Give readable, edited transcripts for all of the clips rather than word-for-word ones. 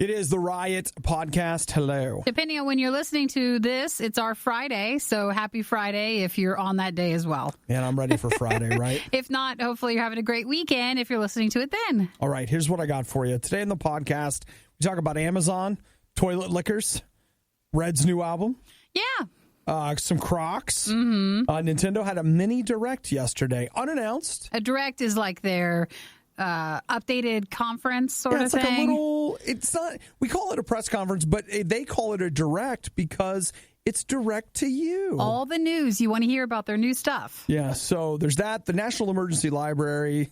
It is the Riot podcast. Hello. Depending on when you're listening to this, it's our Friday. So happy Friday if you're on that day as well. And I'm ready for Friday, right? If not, hopefully you're having a great weekend if you're listening to it then. All right, here's what I got for you. Today in the podcast, we talk about Amazon, toilet liquors, Red's new album. Yeah. Some Crocs. Nintendo had a mini direct yesterday, unannounced. A direct is like their updated conference sort of it's thing. Like a little, it's not, we call it a press conference, but they call it a direct because it's direct to you. All the news you want to hear about their new stuff. Yeah, so there's that. The National Emergency Library.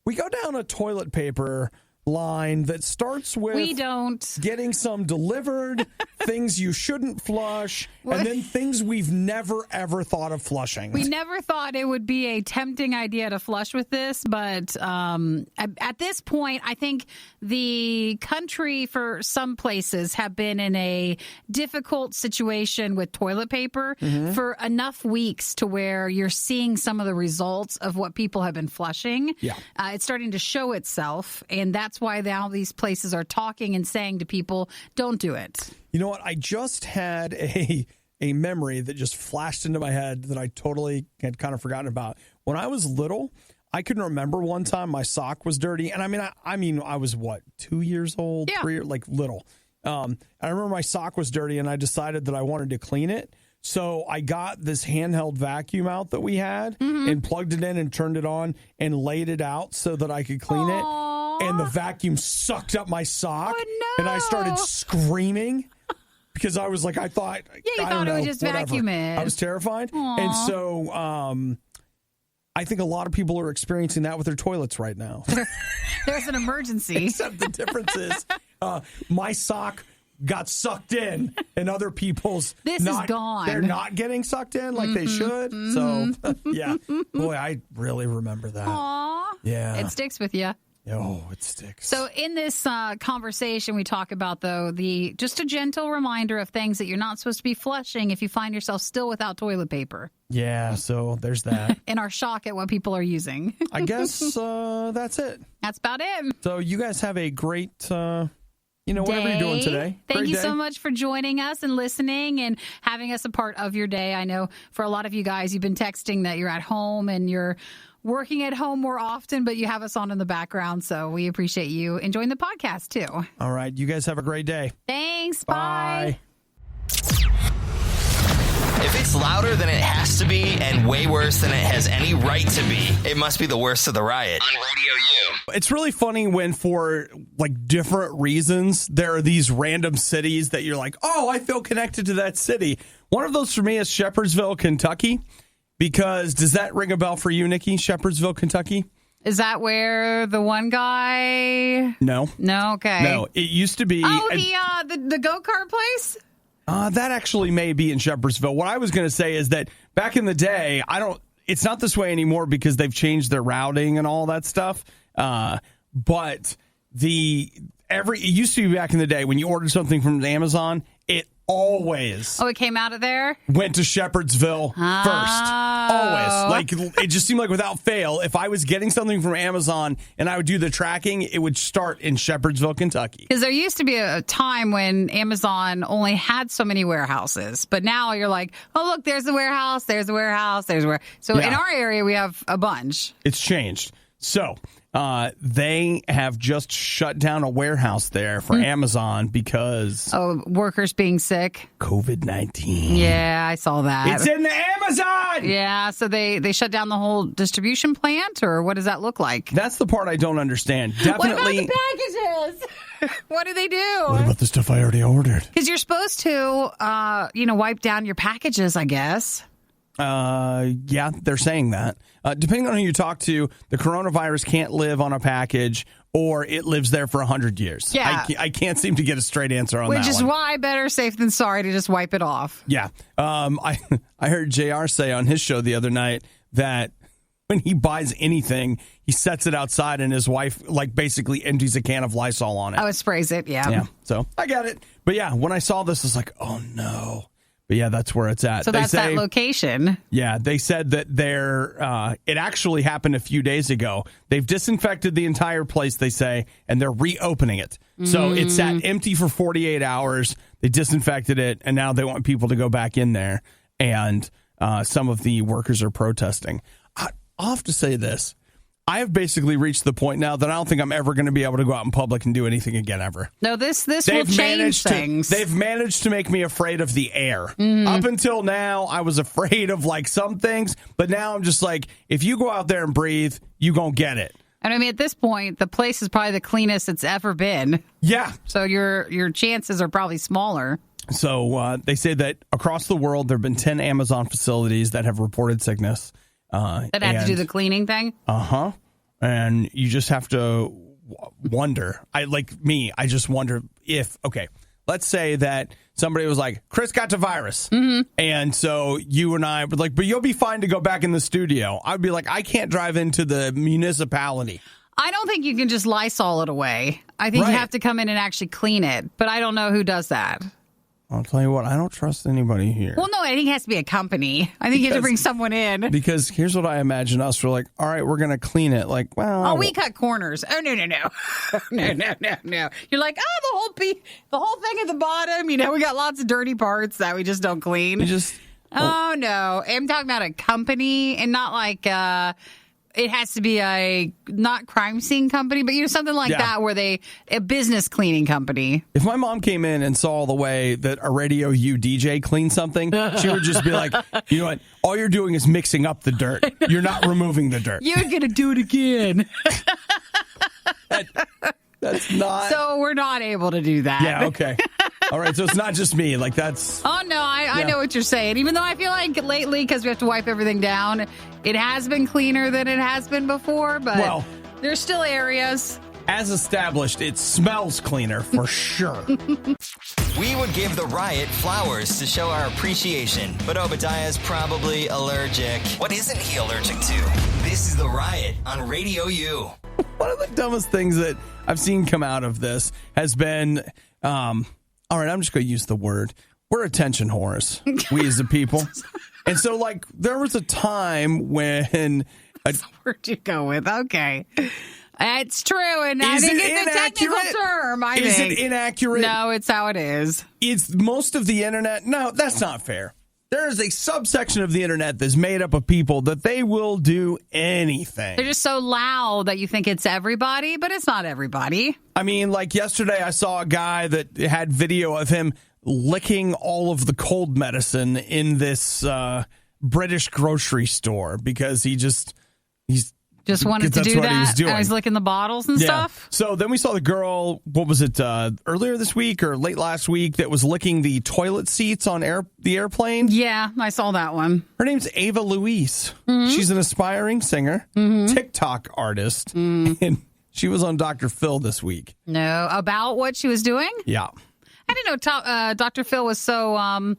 We go down a toilet paper line that starts with we don't getting some delivered, things you shouldn't flush, and then things we've never ever thought of flushing. We never thought it would be a tempting idea to flush with this, but at this point, I think the country for some places have been in a difficult situation with toilet paper for enough weeks to where you're seeing some of the results of what people have been flushing. Yeah. It's starting to show itself, and that's why now these places are talking and saying to people, don't do it. You know what? I just had a memory that just flashed into my head that I totally had kind of forgotten about. When I was little, I can remember one time my sock was dirty. And I mean, I was what, 2 years old, Yeah. 3 years, like little. I remember my sock was dirty and I decided that I wanted to clean it. So I got this handheld vacuum out that we had and plugged it in and turned it on and laid it out so that I could clean it. And the vacuum sucked up my sock. Oh, no. And I started screaming because I was like, I thought it would just vacuum it. I was terrified. And so I think a lot of people are experiencing that with their toilets right now. There's an emergency. Except the difference is my sock got sucked in and other people's is gone. They're not getting sucked in like they should. So, yeah. Boy, I really remember that. Aw. Yeah. It sticks with you. Oh, it sticks. So in this conversation, we talk about, though, just a gentle reminder of things that you're not supposed to be flushing if you find yourself still without toilet paper. Yeah, so there's that. And our shock at what people are using. I guess that's it. That's about it. So you guys have a great, whatever you're doing today. Thank Great you day. so much for joining us and listening and having us a part of your day. I know for a lot of you guys, you've been texting that you're at home and you're working at home more often, but you have us on in the background. So we appreciate you enjoying the podcast, too. All right. You guys have a great day. Thanks. Bye. If it's louder than it has to be and way worse than it has any right to be, it must be the worst of the riot. On RadioU. It's really funny when for like different reasons, there are these random cities that you're like, oh, I feel connected to that city. One of those for me is Shepherdsville, Kentucky. Because does that ring a bell for you, Nikki? Shepherdsville, Kentucky? Is that where the one guy? No. No, okay. No, it used to be. Oh, the go-kart place? That actually may be in Shepherdsville. What I was going to say is that back in the day, it's not this way anymore because they've changed their routing and all that stuff. But it used to be back in the day when you ordered something from Amazon, it always it came out of there? Went to Shepherdsville first. Always. Like, it just seemed like without fail, if I was getting something from Amazon and I would do the tracking, it would start in Shepherdsville, Kentucky. Because there used to be a time when Amazon only had so many warehouses. But now you're like, oh, look, there's a warehouse, there's a warehouse, there's a warehouse. So in our area, we have a bunch. It's changed. So they have just shut down a warehouse there for Amazon because... Oh, workers being sick. COVID-19. Yeah, I saw that. It's in the Amazon! Yeah, so they shut down the whole distribution plant, or what does that look like? That's the part I don't understand. Definitely. What about the packages? What do they do? What about the stuff I already ordered? Because you're supposed to, wipe down your packages, I guess. Yeah, they're saying that. Depending on who you talk to, the coronavirus can't live on a package or it lives there for 100 years. Yeah. I can't seem to get a straight answer on that one. Which is why better safe than sorry to just wipe it off. Yeah. I heard JR say on his show the other night that when he buys anything, he sets it outside and his wife basically empties a can of Lysol on it. Oh, it sprays it, yeah. Yeah, so I got it. But yeah, when I saw this, I was like, oh no. But yeah, that's where it's at. So that's that location. Yeah, they said that it actually happened a few days ago. They've disinfected the entire place, they say, and they're reopening it. So it sat empty for 48 hours. They disinfected it, and now they want people to go back in there. And some of the workers are protesting. I'll have to say this. I have basically reached the point now that I don't think I'm ever going to be able to go out in public and do anything again ever. No, this will change things. They've managed to make me afraid of the air. Up until now, I was afraid of like some things, but now I'm just like, if you go out there and breathe, you gonna get it. And I mean, at this point, the place is probably the cleanest it's ever been. Yeah. So your chances are probably smaller. So they say that across the world, there have been 10 Amazon facilities that have reported sickness. That have to do the cleaning thing? Uh-huh. And you just have to wonder. I just wonder if, okay, let's say that somebody was like, Chris got the virus. And so you and I were like, but you'll be fine to go back in the studio. I'd be like, I can't drive into the municipality. I don't think you can just Lysol it away. I think you have to come in and actually clean it. But I don't know who does that. I'll tell you what, I don't trust anybody here. Well, no, I think it has to be a company. I think you have to bring someone in. Because here's what I imagine us. We're like, all right, we're going to clean it. Like, well. Oh, we cut corners. Oh, no. No. You're like, the whole thing at the bottom. We got lots of dirty parts that we just don't clean. Oh, no. I'm talking about a company and not like it has to be a not crime scene company, but something like that where a business cleaning company. If my mom came in and saw the way that a RadioU DJ cleaned something, she would just be like, you know what? All you're doing is mixing up the dirt. You're not removing the dirt. You're going to do it again. That's not. So we're not able to do that. Yeah, okay. All right, so it's not just me. Like, that's. Oh, no, I know what you're saying. Even though I feel like lately, because we have to wipe everything down, it has been cleaner than it has been before, but there's still areas. As established, it smells cleaner for sure. We would give the Riot flowers to show our appreciation, but Obadiah's probably allergic. What isn't he allergic to? This is the Riot on Radio U. One of the dumbest things that I've seen come out of this has been, all right, I'm just going to use the word. We're attention whores, we as a people. And so, like, there was a time when... That's the word you go with. Okay. It's true, and I think it's a technical term. Is it inaccurate? No, it's how it is. It's most of the internet. No, that's not fair. There is a subsection of the internet that's made up of people that they will do anything. They're just so loud that you think it's everybody, but it's not everybody. I mean, like yesterday I saw a guy that had video of him licking all of the cold medicine in this British grocery store because he just wanted to do that. I was licking the bottles and stuff. So then we saw the girl, what was it, earlier this week or late last week, that was licking the toilet seats on the airplane. Yeah, I saw that one. Her name's Ava Louise. Mm-hmm. She's an aspiring singer, TikTok artist, and she was on Dr. Phil this week. No, about what she was doing? Yeah. I didn't know Dr. Phil was so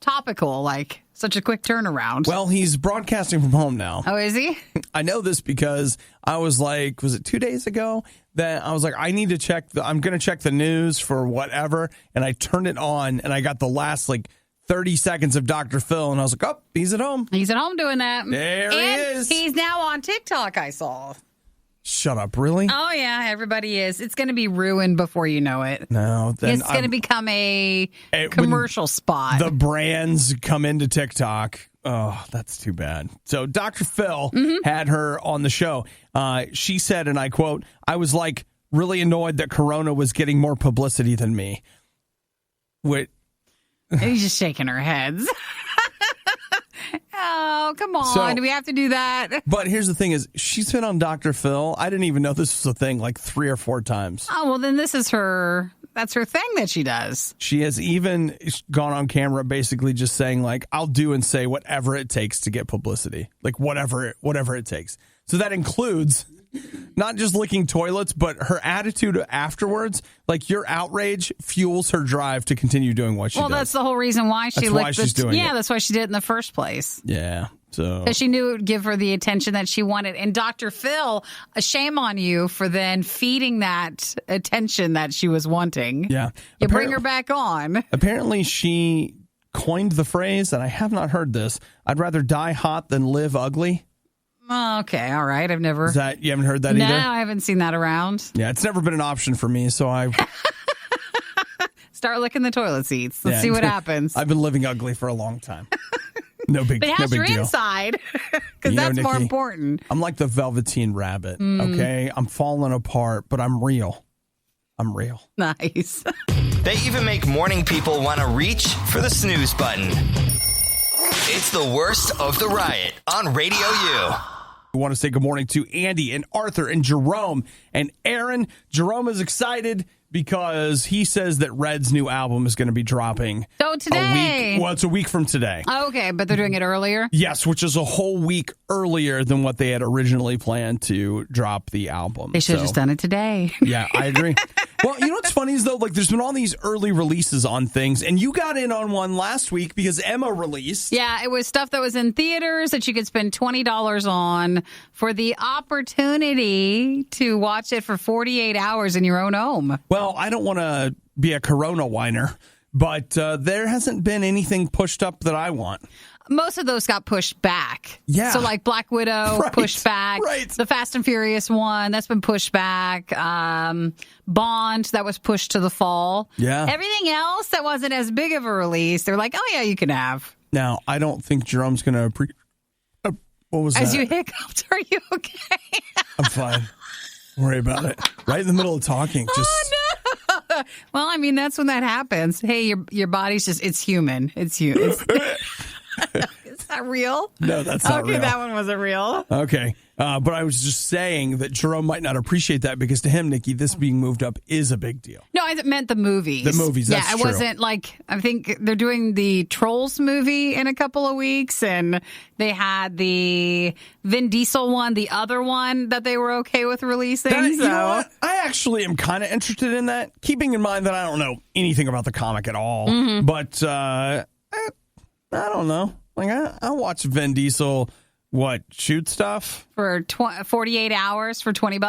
topical, like such a quick turnaround. Well, he's broadcasting from home now. Oh, is he? I know this because I was like, was it 2 days ago that I was like, I need to check I'm going to check the news for whatever. And I turned it on and I got the last like 30 seconds of Dr. Phil. And I was like, oh, he's at home. He's at home doing that. There he is. He's now on TikTok, I saw. Shut up, really? Oh, yeah, everybody is. It's going to be ruined before you know it. No, then it's going to become a commercial spot. The brands come into TikTok. Oh, that's too bad. So Dr. Phil had her on the show. She said, and I quote, I was like really annoyed that Corona was getting more publicity than me. He's just shaking her heads. Oh, come on. Do we have to do that? But here's the thing is, she's been on Dr. Phil. I didn't even know this was a thing like 3 or 4 times. Oh, well, then that's her thing that she does. She has even gone on camera basically just saying, like, I'll do and say whatever it takes to get publicity. Like, whatever it takes. So that includes not just licking toilets, but her attitude afterwards. Like, your outrage fuels her drive to continue doing what she does. Well, that's the whole reason why she licked she's doing it. Yeah, that's why she did it in the first place. Yeah. So because she knew it would give her the attention that she wanted. And Dr. Phil, a shame on you for then feeding that attention that she was wanting. Yeah. You bring her back on. Apparently she coined the phrase, and I have not heard this. I'd rather die hot than live ugly. Oh, okay, all right. I've never. You haven't heard that either? No, I haven't seen that around. Yeah, it's never been an option for me, so I start licking the toilet seats. Let's see what happens. I've been living ugly for a long time. No big, but how's no big your deal. inside? Because that's more Nikki, important. I'm like the Velveteen Rabbit. Okay, I'm falling apart, but I'm real. I'm real. Nice. They even make morning people want to reach for the snooze button. It's the worst of the riot on Radio U. We want to say good morning to Andy and Arthur and Jerome and Aaron. Jerome is excited because he says that Red's new album is going to be dropping. So today. It's a week from today. Okay, but they're doing it earlier? Yes, which is a whole week earlier than what they had originally planned to drop the album. They should have just done it today. Yeah, I agree. Well, you know what's funny is, though, like there's been all these early releases on things, and you got in on one last week because Emma released. Yeah, it was stuff that was in theaters that you could spend $20 on for the opportunity to watch it for 48 hours in your own home. Well, I don't want to be a Corona whiner, but there hasn't been anything pushed up that I want. Most of those got pushed back. Yeah. So like Black Widow pushed back. Right. The Fast and Furious one, that's been pushed back. Bond, that was pushed to the fall. Yeah. Everything else that wasn't as big of a release, they're like, oh yeah, you can have. Now, I don't think Jerome's going to what was that? As you hiccuped, are you okay? I'm fine. Don't worry about it. Right in the middle of talking. Just... Oh, no. Well, I mean, that's when that happens. Hey, your body's just, it's human. It's human. Is that real? No, that's not real. Okay, that one wasn't real. Okay. But I was just saying that Jerome might not appreciate that because to him, Nikki, this being moved up is a big deal. No, I meant the movies. The movies, that's true. true. Yeah, it wasn't like, I think they're doing the Trolls movie in a couple of weeks, and they had the Vin Diesel one, the other one that they were okay with releasing. You know what? I actually am kind of interested in that, keeping in mind that I don't know anything about the comic at all. Mm-hmm. But I don't know. Like, I'll watch Vin Diesel, shoot stuff? For 48 hours for $20?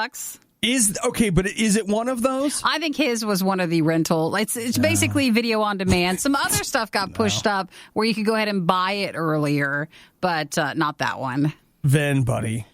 But is it one of those? I think his was one of the rental. It's basically video on demand. Some other stuff got pushed up where you could go ahead and buy it earlier, but not that one. Vin, buddy.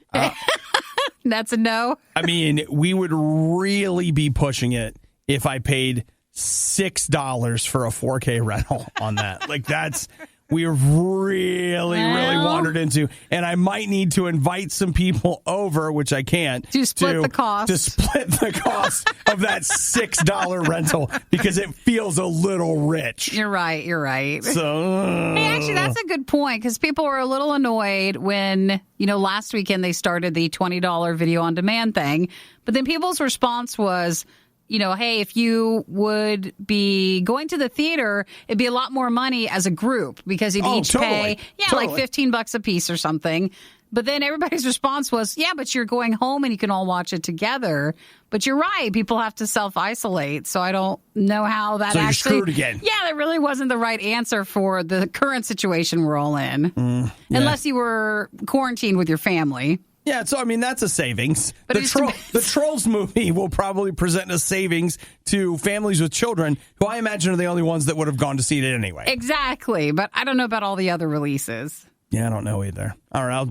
That's a no? I mean, we would really be pushing it if I paid $6 for a 4K rental on that. Like, that's... We've really wandered into, and I might need to invite some people over, which I can't. To split the cost. To split the cost of that $6 rental because it feels a little rich. You're right. So, hey, actually, that's a good point because people were a little annoyed when, last weekend they started the $20 video on demand thing. But then people's response was, hey, if you would be going to the theater, it'd be a lot more money as a group because you'd each pay, like $15 a piece or something. But then everybody's response was, yeah, but you're going home and you can all watch it together. But you're right. People have to self-isolate. So I don't know how that you're screwed again. Yeah, that really wasn't the right answer for the current situation we're all in. Unless you were quarantined with your family. Yeah, so, I mean, that's a savings. The Trolls movie will probably present a savings to families with children, who I imagine are the only ones that would have gone to see it anyway. Exactly, but I don't know about all the other releases. Yeah, I don't know either. All right,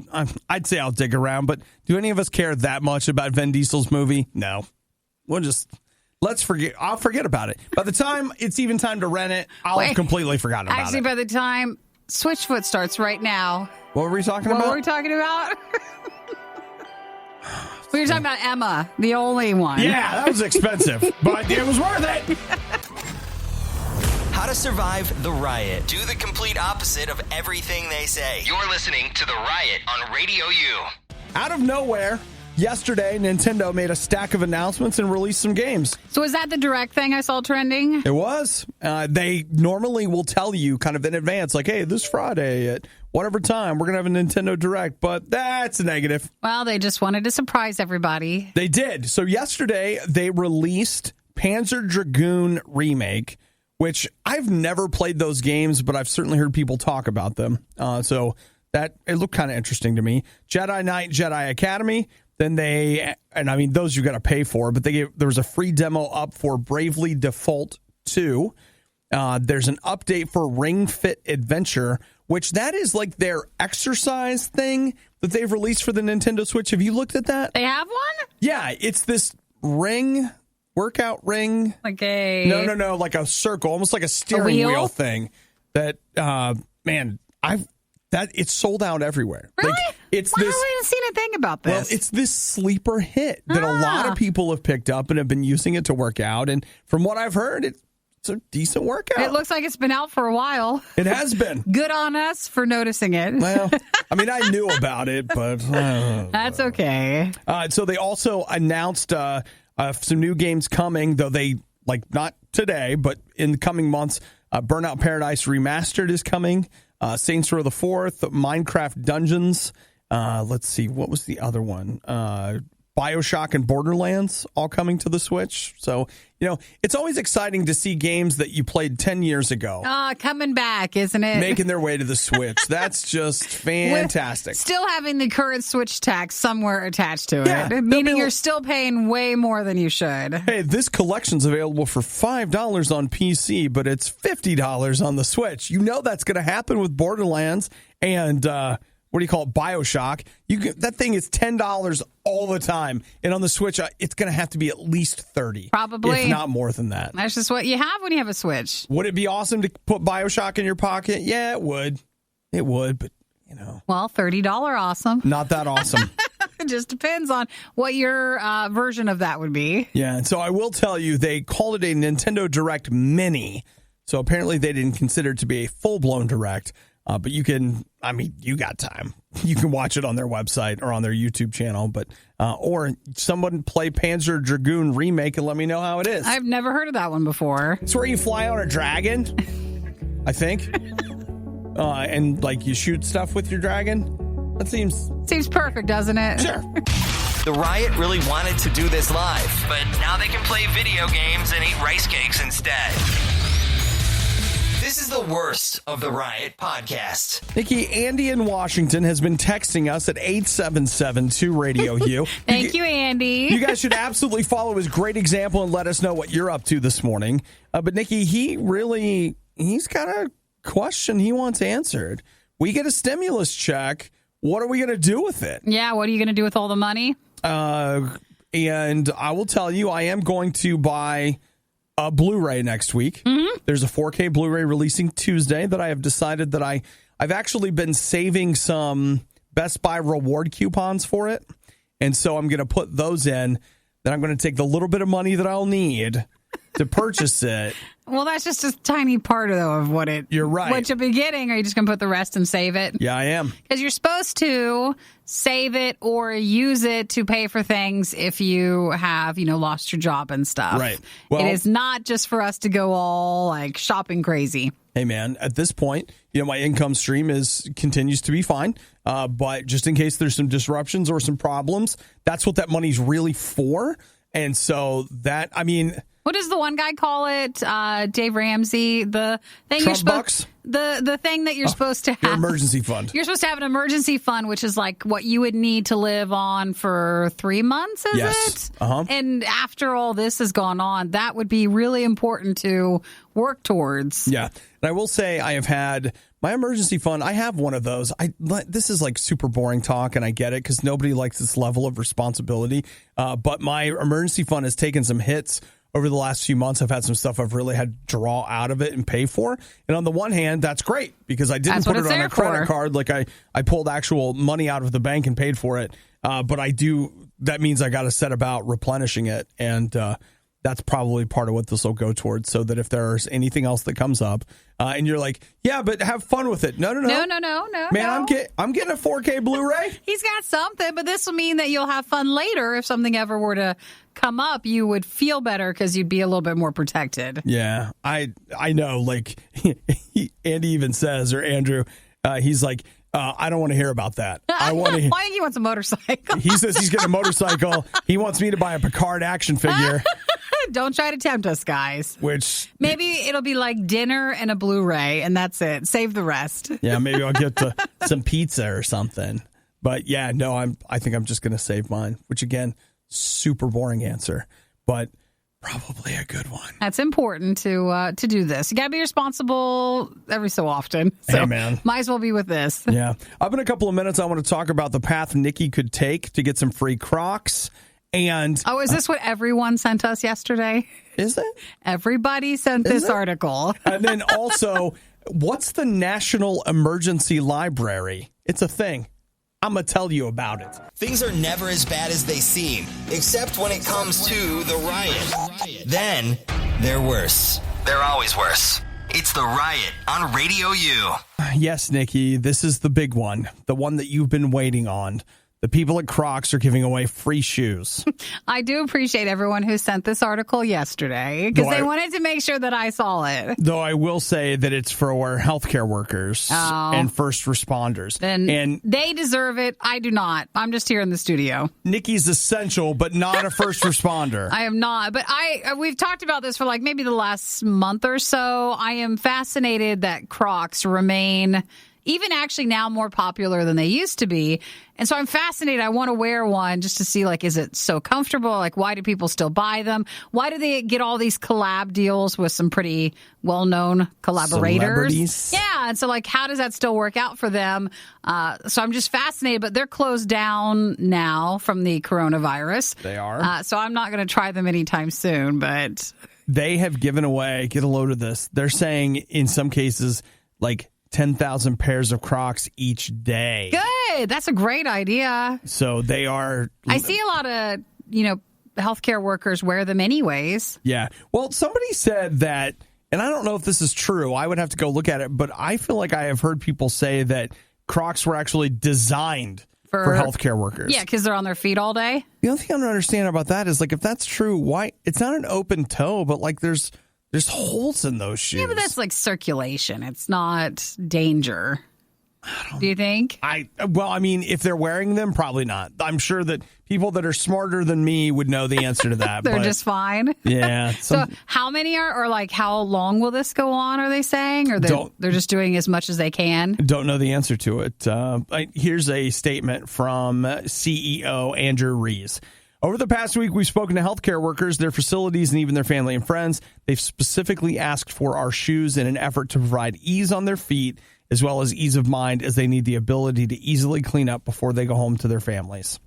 I'd say I'll dig around, but do any of us care that much about Vin Diesel's movie? No. Let's forget. I'll forget about it. By the time it's even time to rent it, I'll have completely forgotten about it. Actually, by the time Switchfoot starts right now. What were we talking about? What were we talking about? We were talking about Emma, the only one. Yeah, that was expensive, but it was worth it. How to survive the riot. Do the complete opposite of everything they say. You're listening to The Riot on Radio U. Out of nowhere, yesterday, Nintendo made a stack of announcements and released some games. So is that the Direct thing I saw trending? It was. They normally will tell you kind of in advance, like, hey, this Friday at whatever time, we're going to have a Nintendo Direct, but that's negative. Well, they just wanted to surprise everybody. They did. So yesterday, they released Panzer Dragoon Remake, which I've never played those games, but I've certainly heard people talk about them. So that it looked kind of interesting to me. Jedi Knight, Jedi Academy. Then those you got to pay for, but there was a free demo up for Bravely Default 2. There's an update for Ring Fit Adventure, which that is like their exercise thing that they've released for the Nintendo Switch. Have you looked at that? They have one? Yeah, it's this workout ring. Like a... No, like a circle, almost like a steering wheel thing. That, it's sold out everywhere. Really? Like, it's I this. haven't seen a thing about this. Well, it's this sleeper hit that a lot of people have picked up and have been using it to work out. And from what I've heard, it's a decent workout. It looks like it's been out for a while. It has been. Good on us for noticing it. Well, I mean, I knew about it, but that's okay. So they also announced some new games coming, though they not today, but in the coming months. Burnout Paradise Remastered is coming. Saints Row the 4th, Minecraft Dungeons. Let's see, what was the other one? BioShock and Borderlands all coming to the Switch. So, it's always exciting to see games that you played 10 years ago. Coming back, isn't it? Making their way to the Switch. That's just fantastic. Still having the current Switch tax somewhere attached to Yeah, it. Meaning you're still paying way more than you should. Hey, this collection's available for $5 on PC, but it's $50 on the Switch. You know that's going to happen with Borderlands and... what do you call it? BioShock. That thing is $10 all the time. And on the Switch, it's going to have to be at least $30. Probably. If not more than that. That's just what you have when you have a Switch. Would it be awesome to put BioShock in your pocket? Yeah, it would. It would, but, Well, $30 awesome. Not that awesome. It just depends on what your version of that would be. Yeah, and so I will tell you, they called it a Nintendo Direct Mini. So apparently they didn't consider it to be a full-blown Direct. But you got time. You can watch it on their website or on their YouTube channel. But or someone play Panzer Dragoon Remake and let me know how it is. I've never heard of that one before. It's where you fly on a dragon, I think. And you shoot stuff with your dragon. That seems perfect, doesn't it? Sure. The Riot really wanted to do this live, but now they can play video games and eat rice cakes instead. This is the worst of the Riot podcast. Nikki, Andy in Washington has been texting us at 877-2-RADIO-U. Thank you, Andy. You guys should absolutely follow his great example and let us know what you're up to this morning. But Nikki, he's got a question he wants answered. We get a stimulus check. What are we going to do with it? Yeah, what are you going to do with all the money? And I will tell you, I am going to buy a Blu-ray next week. Mm-hmm. There's a 4K Blu-ray releasing Tuesday that I have decided that I've actually been saving some Best Buy reward coupons for it. And so I'm going to put those in. Then I'm going to take the little bit of money that I'll need to purchase it. Well, that's just a tiny part, though, of what it... You're right. What you'll be getting. Are you just going to put the rest and save it? Yeah, I am. Because you're supposed to save it or use it to pay for things if you have, lost your job and stuff. Right. Well, it is not just for us to go all, shopping crazy. Hey, man, at this point, my income stream continues to be fine. But just in case there's some disruptions or some problems, that's what that money's really for. And so that, what does the one guy call it? Dave Ramsey, the thing Trump bucks? The thing that you're supposed to have. Your emergency fund. You're supposed to have an emergency fund, which is what you would need to live on for 3 months, is yes. it? Uh-huh. And after all this has gone on, that would be really important to work towards. Yeah. And I will say I have had my emergency fund. I have one of those. This is super boring talk, and I get it because nobody likes this level of responsibility. But my emergency fund has taken some hits over the last few months. I've had some stuff I've really had to draw out of it and pay for. And on the one hand, that's great because I didn't put it on a credit card. I pulled actual money out of the bank and paid for it. But that means I got to set about replenishing it. And that's probably part of what this will go towards, so that if there's anything else that comes up and you're like, yeah, but have fun with it. No. Man, I'm getting a 4K Blu-ray. He's got something, but this will mean that you'll have fun later. If something ever were to come up, you would feel better because you'd be a little bit more protected. Yeah, I know. Andy even says, or Andrew, he's like, I don't want to hear about that. I want to. Why think he wants a motorcycle? He says he's getting a motorcycle. He wants me to buy a Picard action figure. Don't try to tempt us, guys. Which maybe it'll be like dinner and a Blu-ray, and that's it. Save the rest. Yeah, maybe I'll get some pizza or something. But yeah, no, I think I'm just going to save mine. Which again, super boring answer. But Probably a good one. That's important to do this. You got to be responsible every so often. So Hey, man. might as well be with this. Yeah. Up in a couple of minutes, I want to talk about the path Nikki could take to get some free Crocs. And Oh, is this what everyone sent us yesterday? is it? Everybody sent this article. And then also, what's the National Emergency Library? It's a thing. I'm going to tell you about it. Things are never as bad as they seem, except when it comes to the riot. Then they're worse. They're always worse. It's the Riot on Radio U. Yes, Nikki, this is the big one, the one that you've been waiting on. The people at Crocs are giving away free shoes. I do appreciate everyone who sent this article yesterday because they wanted to make sure that I saw it. Though I will say that it's for our healthcare workers and first responders. And they deserve it. I do not. I'm just here in the studio. Nikki's essential, but not a first responder. I am not. But we've talked about this for like maybe the last month or so. I am fascinated that Crocs remain even actually now more popular than they used to be. And so I'm fascinated. I want to wear one just to see, like, is it so comfortable? Like, why do people still buy them? Why do they get all these collab deals with some pretty well-known collaborators? Celebrities. Yeah. And so, like, how does that still work out for them? So I'm just fascinated. But they're closed down now from the coronavirus. They are. So I'm not going to try them anytime soon. But They have given away, get a load of this, they're saying in some cases, like, 10,000 pairs of Crocs each day. good. That's a great idea. So they are. I see a lot of, healthcare workers wear them anyways. Yeah. Well, somebody said that, and I don't know if this is true. I would have to go look at it, but I feel like I have heard people say that Crocs were actually designed for healthcare workers. Yeah, because they're on their feet all day. The only thing I don't understand about that is, like, if that's true, why it's not an open toe, but like there's holes in those shoes. Yeah, but that's like circulation. It's not danger. Do you think? If they're wearing them, probably not. I'm sure that people that are smarter than me would know the answer to that. They're just fine. Yeah. So how many or like how long will this go on, are they saying? Or they're just doing as much as they can? Don't know the answer to it. Here's a statement from CEO Andrew Rees. Over the past week, we've spoken to healthcare workers, their facilities, and even their family and friends. They've specifically asked for our shoes in an effort to provide ease on their feet, as well as ease of mind, as they need the ability to easily clean up before they go home to their families.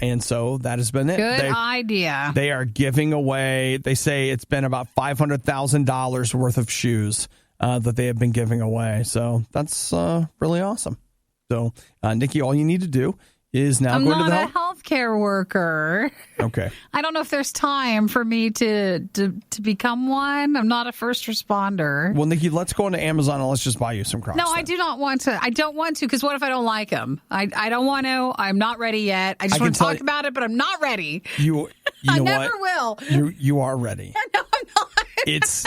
And so that has been it. Good idea. They are giving away, they say it's been about $500,000 worth of shoes that they have been giving away. So that's really awesome. So, Nikki, all you need to do is now go to the I'm not a healthcare worker. Okay. I don't know if there's time for me to become one. I'm not a first responder. Well, Nikki, let's go into Amazon and let's just buy you some Crocs. No, I do not want to. I don't want to, because what if I don't like them? I don't want to. I'm not ready yet. I just want to talk about it, but I'm not ready. You I know never what? will. You are ready. No, I'm not.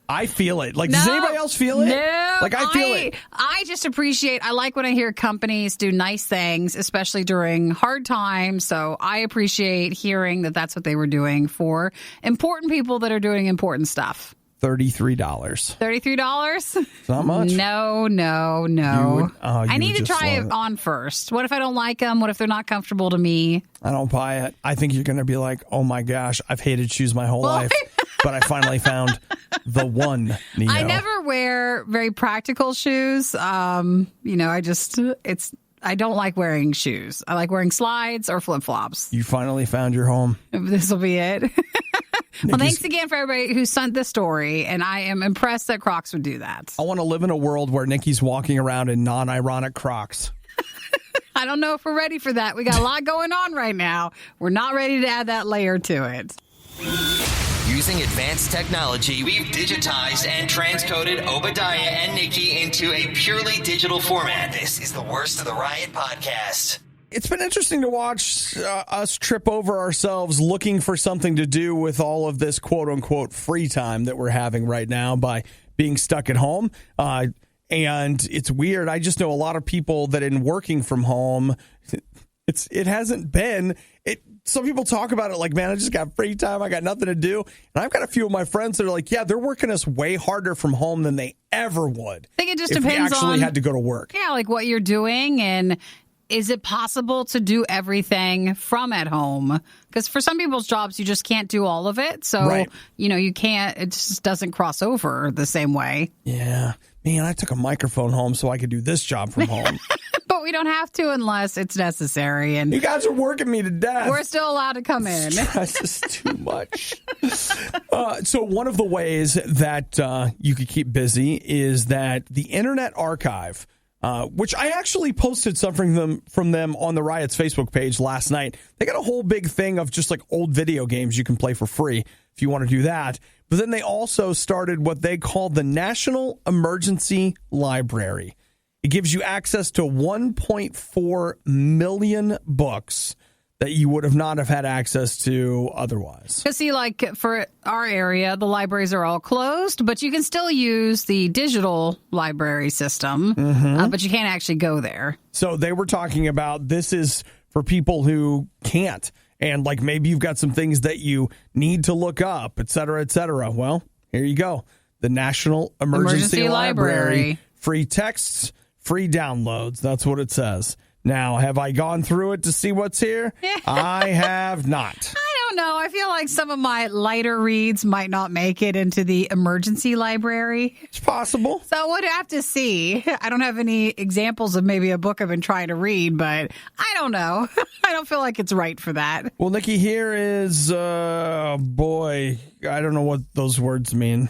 I feel it. Like, does anybody else feel it? No. Like, I feel it. I just I like when I hear companies do nice things, especially during hard times. So I appreciate hearing that that's what they were doing for important people that are doing important stuff. $33. $33? It's not much. No. I need to try it on first. What if I don't like them? What if they're not comfortable to me? I don't buy it. I think you're going to be like, oh my gosh, I've hated shoes my whole life. But I finally found the one, Nino. I never wear very practical shoes. I don't like wearing shoes. I like wearing slides or flip-flops. You finally found your home. This will be it. Well, thanks again for everybody who sent this story, and I am impressed that Crocs would do that. I want to live in a world where Nikki's walking around in non-ironic Crocs. I don't know if we're ready for that. We got a lot going on right now. We're not ready to add that layer to it. Using advanced technology, we've digitized and transcoded Obadiah and Nikki into a purely digital format. This is the Worst of the Riot podcast. It's been interesting to watch us trip over ourselves looking for something to do with all of this quote-unquote free time that we're having right now by being stuck at home. And it's weird. I just know a lot of people that in working from home, it hasn't been... Some people talk about it like, man, I just got free time. I got nothing to do. And I've got a few of my friends that are like, yeah, they're working us way harder from home than they ever would. I think it just if depends we actually on, had to go to work. Yeah, like what you're doing. And is it possible to do everything from at home? Because for some people's jobs, you just can't do all of it. So, you can't, it just doesn't cross over the same way. Yeah. Man, I took a microphone home so I could do this job from home. But we don't have to unless it's necessary. And you guys are working me to death. We're still allowed to come in. Stress is too much. So one of the ways that you could keep busy is that the Internet Archive, which I actually posted something from them on the Riot's Facebook page last night. They got a whole big thing of just like old video games you can play for free if you want to do that. But then they also started what they call the National Emergency Library. It gives you access to 1.4 million books that you would have not have had access to otherwise. Because see, like for our area, the libraries are all closed, but you can still use the digital library system, but you can't actually go there. So they were talking about this is for people who can't. And like maybe you've got some things that you need to look up, et cetera, et cetera. Well, here you go. The National Emergency Library. Free texts, free downloads. That's what it says. Now, have I gone through it to see what's here? I have not. I don't know. I feel like some of my lighter reads might not make it into the emergency library. It's possible. So we'd have to see. I don't have any examples of maybe a book I've been trying to read, but I don't know. I don't feel like it's right for that. Well, Nikki, here is, boy, I don't know what those words mean.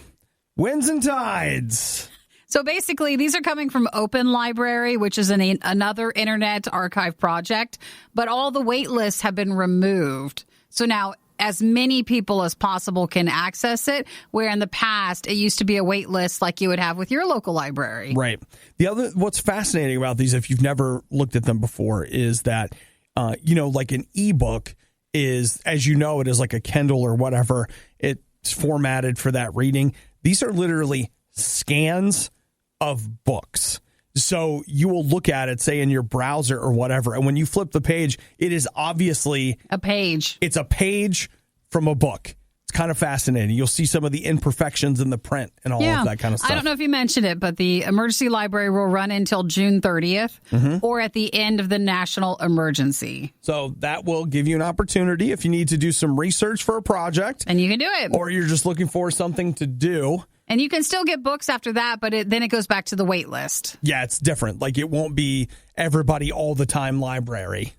Winds and tides. So basically, these are coming from Open Library, which is another Internet Archive project, but all the wait lists have been removed. So now as many people as possible can access it, where in the past it used to be a wait list like you would have with your local library. Right. What's fascinating about these, if you've never looked at them before, is that, like an ebook is, as you know, it is like a Kindle or whatever. It's formatted for that reading. These are literally scans of books. So you will look at it, say in your browser or whatever, and when you flip the page, it is obviously a page. It's a page from a book. It's kind of fascinating. You'll see some of the imperfections in the print and all of that kind of stuff. I don't know if you mentioned it, but the emergency library will run until June 30th or at the end of the national emergency. So that will give you an opportunity if you need to do some research for a project. And you can do it. Or you're just looking for something to do. And you can still get books after that, but then it goes back to the wait list. Yeah, it's different. Like it won't be Everybody All the Time Library,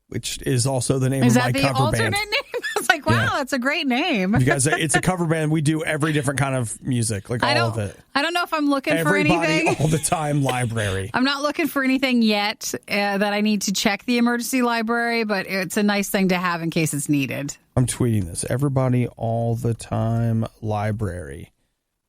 which is also the name of my cover band. Is that the alternate name? I was like, wow, that's a great name. You guys, it's a cover band. We do every different kind of music, like all of it. I don't know if I'm looking for anything. Everybody All the Time Library. I'm not looking for anything yet that I need to check the emergency library, but it's a nice thing to have in case it's needed. I'm tweeting this. Everybody All the Time Library.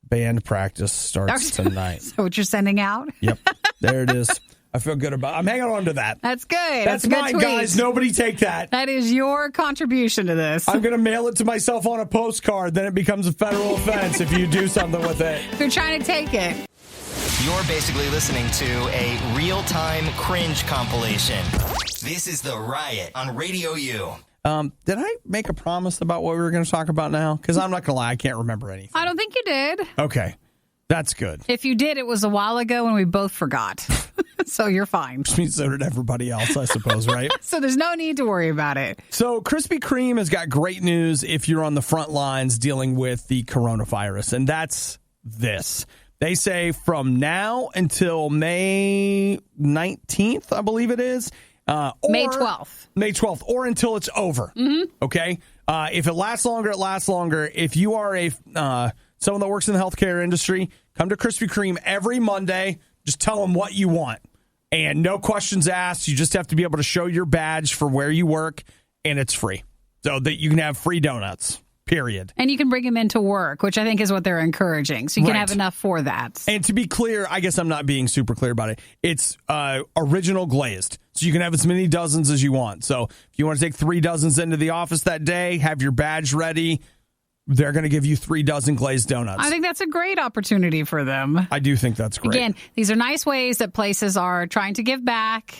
Band practice starts tonight. So what you're sending out? Yep. There it is. I feel good about it. I'm hanging on to that. That's good. That's a good mine, tweet. guys. Nobody take that. That is your contribution to this. I'm going to mail it to myself on a postcard. Then it becomes a federal offense if you do something with it. If you're trying to take it. You're basically listening to a real-time cringe compilation. This is The Riot on RadioU. Did I make a promise about what we were going to talk about now? Because I'm not going to lie, I can't remember anything. I don't think you did. Okay, that's good. If you did, it was a while ago and we both forgot. So you're fine. Which means so did everybody else, I suppose, right? So there's no need to worry about it. So Krispy Kreme has got great news if you're on the front lines dealing with the coronavirus, and that's this. They say from now until May 19th, I believe it is, May 12th. May 12th, or until it's over. Okay? If it lasts longer, it lasts longer. If you are someone that works in the healthcare industry, come to Krispy Kreme every Monday. Just tell them what you want. And no questions asked. You just have to be able to show your badge for where you work, and it's free. So that you can have free donuts. Period. And you can bring them into work, which I think is what they're encouraging. So you can have enough for that. And to be clear, I guess I'm not being super clear about it. It's original glazed. So you can have as many dozens as you want. So if you want to take 3 dozens into the office that day, have your badge ready, they're going to give you 3 dozen glazed donuts. I think that's a great opportunity for them. I do think that's great. Again, these are nice ways that places are trying to give back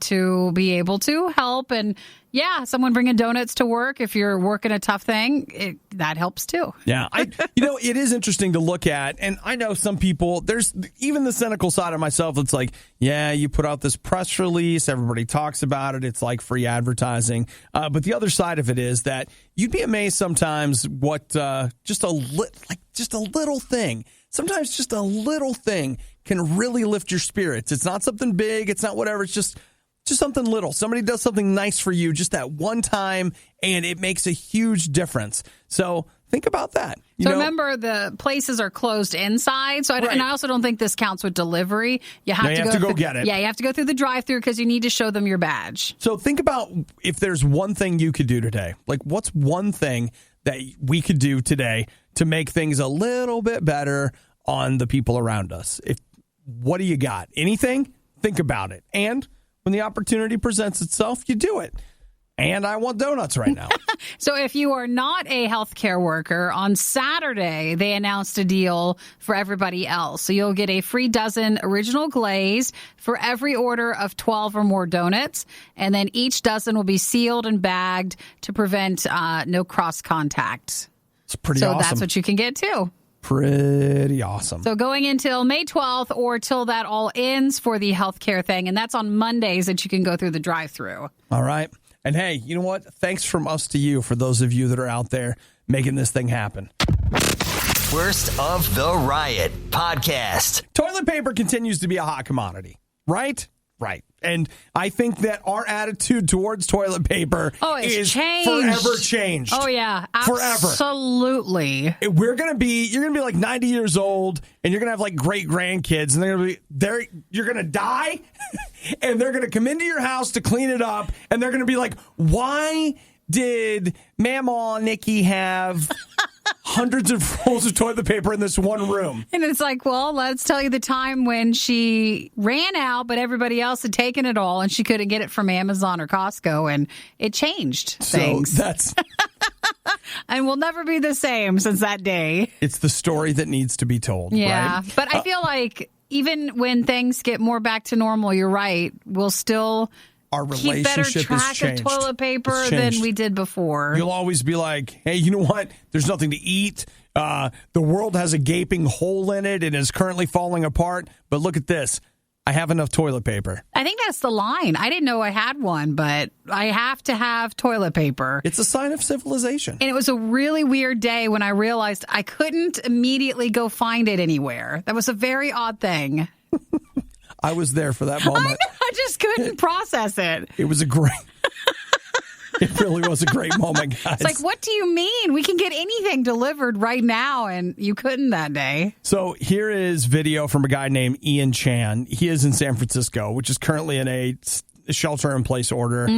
to be able to help. And, yeah, someone bringing donuts to work, if you're working a tough thing, that helps too. Yeah. It is interesting to look at. And I know some people, there's even the cynical side of myself that's like, yeah, you put out this press release, everybody talks about it, it's like free advertising. But the other side of it is that you'd be amazed sometimes what just a little thing. Sometimes just a little thing can really lift your spirits. It's not something big. It's not whatever. It's just something little. Somebody does something nice for you just that one time, and it makes a huge difference. So think about that. Remember, the places are closed inside. So and I also don't think this counts with delivery. You have to go get it. Yeah, you have to go through the drive-thru because you need to show them your badge. So think about if there's one thing you could do today. Like, what's one thing that we could do today to make things a little bit better on the people around us? What do you got? Anything? Think about it. And when the opportunity presents itself, you do it. And I want donuts right now. So if you are not a healthcare worker, on Saturday, they announced a deal for everybody else. So you'll get a free dozen original glaze for every order of 12 or more donuts. And then each dozen will be sealed and bagged to prevent no cross contact. It's pretty awesome. So that's what you can get too. Pretty awesome. So going until May 12th or till that all ends for the healthcare thing. And that's on Mondays that you can go through the drive-thru. All right. And hey, you know what? Thanks from us to you for those of you that are out there making this thing happen. Worst of the Riot podcast. Toilet paper continues to be a hot commodity, right? Right. And I think that our attitude towards toilet paper is forever changed. Oh, yeah. Forever. Absolutely. You're going to be like 90 years old and you're going to have like great grandkids and you're going to die and they're going to come into your house to clean it up and they're going to be like, why did Mama Nikki have hundreds of rolls of toilet paper in this one room? And it's like, well, let's tell you the time when she ran out, but everybody else had taken it all and she couldn't get it from Amazon or Costco, and it changed things. So that's... And we'll never be the same since that day. It's the story that needs to be told. Yeah. Right? But I feel like even when things get more back to normal, you're right, we'll still... Our relationship keep better track of toilet paper than we did before. You'll always be like, hey, you know what? There's nothing to eat. The world has a gaping hole in it and is currently falling apart. But look at this. I have enough toilet paper. I think that's the line. I didn't know I had one, but I have to have toilet paper. It's a sign of civilization. And it was a really weird day when I realized I couldn't immediately go find it anywhere. That was a very odd thing. I was there for that moment. I just couldn't process it. It was it really was a great moment, guys. It's like, what do you mean? We can get anything delivered right now, and you couldn't that day. So here is video from a guy named Ian Chan. He is in San Francisco, which is currently in a shelter-in-place order,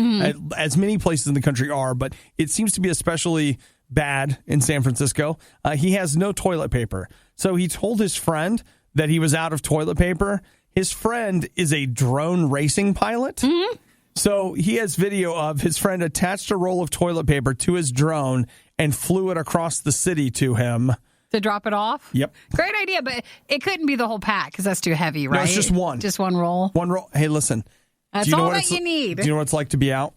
as many places in the country are, but it seems to be especially bad in San Francisco. He has no toilet paper. So he told his friend that he was out of toilet paper. His friend is a drone racing pilot. Mm-hmm. So he has video of his friend attached a roll of toilet paper to his drone and flew it across the city to him. To drop it off? Yep. Great idea, but it couldn't be the whole pack because that's too heavy, right? No, it's just one. Just one roll? One roll. Hey, listen. That's all that you need. Do you know what it's like to be out?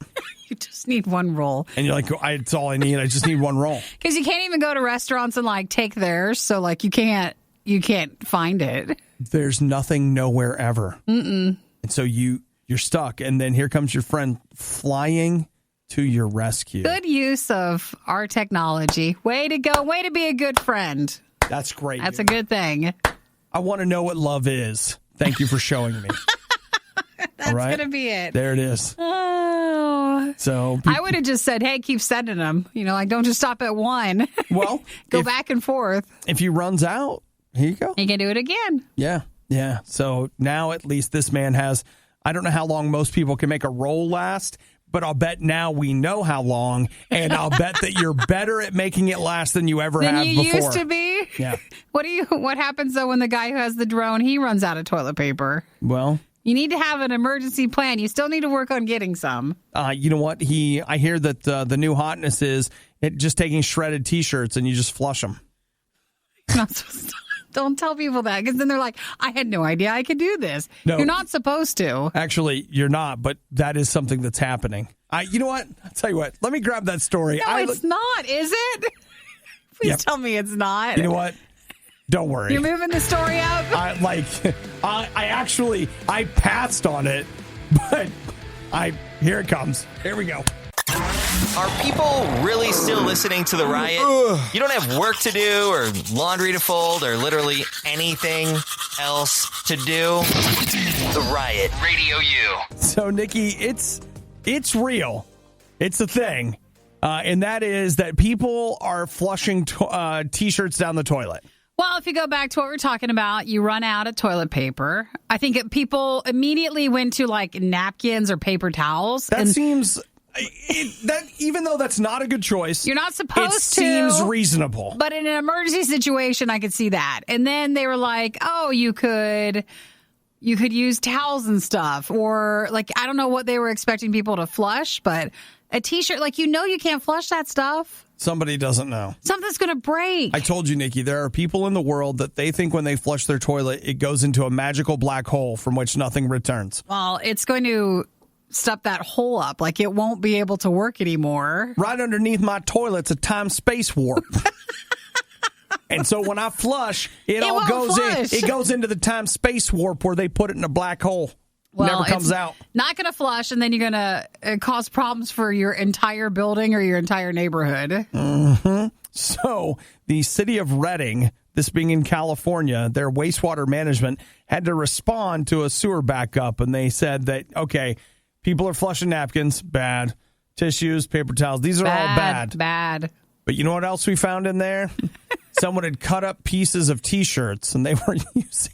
You just need one roll. And you're like, it's all I need. I just need one roll. Because you can't even go to restaurants and like take theirs. So like you can't find it. There's nothing nowhere ever. And so you're stuck. And then here comes your friend flying to your rescue. Good use of our technology. Way to go. Way to be a good friend. That's great. That's a good thing. I want to know what love is. Thank you for showing me. That's going to be it. There it is. Oh. So I would have just said, hey, keep sending them. Like, don't just stop at one. Well, go back and forth. If he runs out, here you go. You can do it again. Yeah. So now at least this man has, I don't know how long most people can make a roll last, but I'll bet now we know how long, and I'll bet that you're better at making it last than you ever have before. Than you used to be? Yeah. What happens, though, when the guy who has the drone, he runs out of toilet paper? Well, you need to have an emergency plan. You still need to work on getting some. You know what? I hear that the new hotness is just taking shredded T-shirts and you just flush them. You're not supposed to. Don't tell people that, because then they're like, I had no idea I could do this. No, you're not supposed to. Actually, you're not, but that is something that's happening. You know what? I'll tell you what. Let me grab that story. No, it's not, is it? Please tell me it's not. You know what? Don't worry. You're moving the story up? I passed on it, but here it comes. Here we go. Are people really still listening to the Riot? You don't have work to do or laundry to fold or literally anything else to do? The Riot, Radio U. So, Nikki, it's real. It's a thing. And that is that people are flushing T-shirts down the toilet. Well, if you go back to what we're talking about, you run out of toilet paper. I think people immediately went to like napkins or paper towels. That seems... even though that's not a good choice, you're not supposed to. It seems reasonable. But in an emergency situation, I could see that. And then they were like, "Oh, you could use towels and stuff," or like I don't know what they were expecting people to flush, but a T-shirt, like you can't flush that stuff. Somebody doesn't know. Something's going to break. I told you, Nikki, there are people in the world that they think when they flush their toilet, it goes into a magical black hole from which nothing returns. Well, it's going to stuff that hole up. Like it won't be able to work anymore. Right underneath my toilet's a time-space warp. And so when I flush, it all goes in. It goes into the time-space warp where they put it in a black hole. Well, never comes out. Not going to flush, and then you're going to cause problems for your entire building or your entire neighborhood. Mm-hmm. So the city of Redding, this being in California, their wastewater management had to respond to a sewer backup, and they said that, okay, people are flushing napkins, bad. Tissues, paper towels, these are all bad. Bad. But you know what else we found in there? Someone had cut up pieces of T-shirts, and they were using...